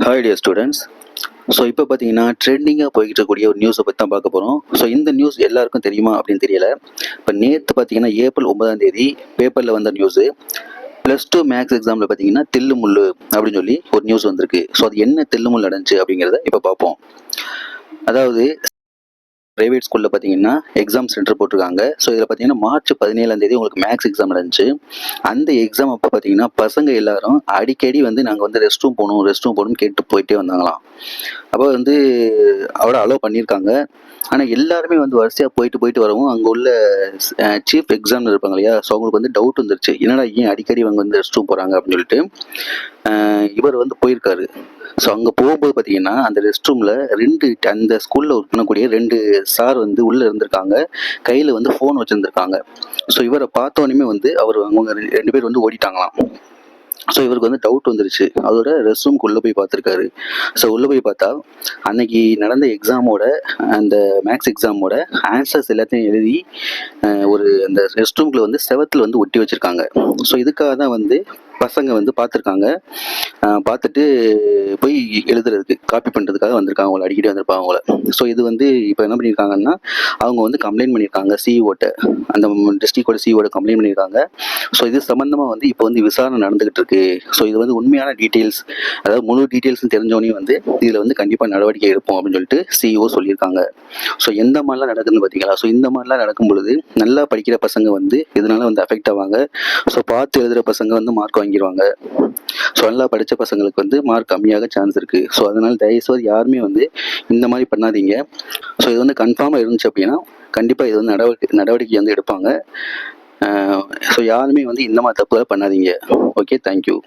Hi dear students. So இப்போ பார்த்தீங்கன்னா ட்ரெண்டிங்காக போய்கிட்டு இருக்கக்கூடிய ஒரு நியூஸை பற்றி தான் பார்க்க போகிறோம். ஸோ இந்த நியூஸ் எல்லாருக்கும் தெரியுமா அப்படின்னு தெரியல. இப்போ நேற்று பார்த்தீங்கன்னா ஏப்ரல் 9 பேப்பரில் வந்த நியூஸு, +2 மேக்ஸ் எக்ஸாமில் பார்த்தீங்கன்னா தில்லு முள்ளு அப்படின்னு சொல்லி ஒரு நியூஸ் வந்திருக்கு. ஸோ அது என்ன தில்லு முள்ளு நடந்துச்சு அப்படிங்கிறத இப்போ பார்ப்போம். அதாவது ப்ரைவேட் ஸ்கூலில் பார்த்தீங்கன்னா எக்ஸாம் சென்டர் போட்டிருக்காங்க. ஸோ இதில் பார்த்தீங்கன்னா மார்ச் 17 உங்களுக்கு மேக்ஸ் எக்ஸாம் நடந்துச்சு. அந்த எக்ஸாம் அப்போ பார்த்தீங்கன்னா பசங்க எல்லாரும் அடிக்கடி நாங்கள் ரெஸ்ட் ரூம் போகணும்னு கேட்டு போயிட்டே வந்தாங்களாம். அப்போ அவ்வளோ அலோவ் பண்ணியிருக்காங்க. ஆனால் எல்லாருமே வரிசையாக போயிட்டு வரவும் அங்கே உள்ள சீஃப் எக்ஸாமினர் இருப்பாங்க இல்லையா, ஸோ அவங்களுக்கு டவுட் வந்துருச்சு, என்னடா ஏன் அடிக்கடி இவங்க ரெஸ்ட் ரூம் போகிறாங்க அப்படின்னு சொல்லிட்டு இவர் போயிருக்காரு. ஸோ அங்கே போகும்போது பார்த்தீங்கன்னா அந்த ரெஸ்ட் ரூமில் அந்த ஸ்கூலில் ஒர்க் பண்ணக்கூடிய 2 சார் உள்ளே இருந்திருக்காங்க. கையில் ஃபோன் வச்சுருந்துருக்காங்க. ஸோ இவரை பார்த்தோன்னே அவங்க 2 பேர் ஓடிட்டாங்களாம். ஸோ இவருக்கு டவுட் வந்துருச்சு. அதோட ரெஸ்ட் ரூம்க்கு உள்ளே போய் பார்த்துருக்காரு. ஸோ உள்ளே போய் பார்த்தா அன்னைக்கு நடந்த எக்ஸாமோட அந்த மேக்ஸ் எக்ஸாமோட ஆன்சர்ஸ் எல்லாத்தையும் எழுதி அந்த ரெஸ்ட் ரூம்குள்ள செவத்தில் ஒட்டி வச்சுருக்காங்க. ஸோ இதுக்காக தான் பசங்க பார்த்துருக்காங்க. பார்த்துட்டு போய் எழுதுறதுக்கு காப்பி பண்ணுறதுக்காக வந்திருக்காங்க. அவங்கள அடிக்கடி வந்திருப்பாங்க அவங்கள. ஸோ இது இப்போ என்ன பண்ணியிருக்காங்கன்னா அவங்க கம்ப்ளைண்ட் பண்ணியிருக்காங்க சிஇஓட்ட, அந்த டிஸ்ட்ரிக்டோட சிஇஓட கம்ப்ளைண்ட் பண்ணியிருக்காங்க. ஸோ இது சம்மந்தமாக இப்போ விசாரணை நடந்துகிட்டு இருக்கு. ஸோ இது உண்மையான டீட்டெயில்ஸ், அதாவது முழு டீட்டெயில்ஸ் தெரிஞ்சோடனே இதில் கண்டிப்பாக நடவடிக்கை எடுப்போம் அப்படின்னு சொல்லிட்டு சிஇஓ சொல்லியிருக்காங்க. ஸோ எந்த மாதிரிலாம் நடக்குதுன்னு பார்த்தீங்களா? ஸோ இந்த மாதிரிலாம் நடக்கும் பொழுது நல்லா படிக்கிற பசங்க இதனால அஃபெக்ட் ஆவாங்க. ஸோ பார்த்து எழுதுகிற பசங்க மார்க் வாங்கிடுவாங்க. ஸோ நல்லா படித்த பசங்களுக்கு மார்க் கம்மியாக சான்ஸ் இருக்குது. ஸோ அதனால் தயவுசெய்து யாருமே இந்த மாதிரி பண்ணாதீங்க. ஸோ இது கன்ஃபார்மாக இருந்துச்சு அப்படின்னா கண்டிப்பாக இது நடவடிக்கை எடுப்பாங்க. ஸோ யாருமே இந்த மாதிரி தப்புகளை பண்ணாதீங்க. Okay, thank you.